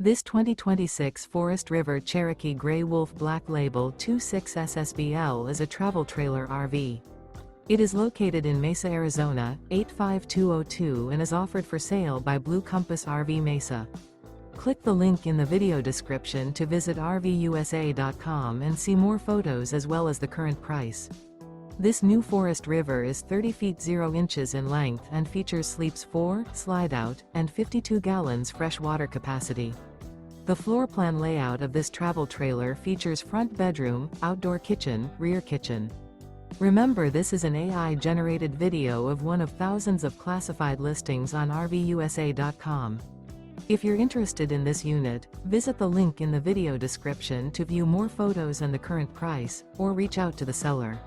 This 2026 Forest River Cherokee Grey Wolf Black Label 26 SSBL is a travel trailer RV. It is located in Mesa, Arizona, 85202 and is offered for sale by Blue Compass RV Mesa. Click the link in the video description to visit RVUSA.com and see more photos as well as the current price. This new Forest River is 30 feet 0 inches in length and features sleeps 4, slide-out, and 52 gallons fresh water capacity. The floor plan layout of this travel trailer features front bedroom, outdoor kitchen, rear kitchen. Remember, this is an AI-generated video of one of thousands of classified listings on RVUSA.com. If you're interested in this unit, visit the link in the video description to view more photos and the current price, or reach out to the seller.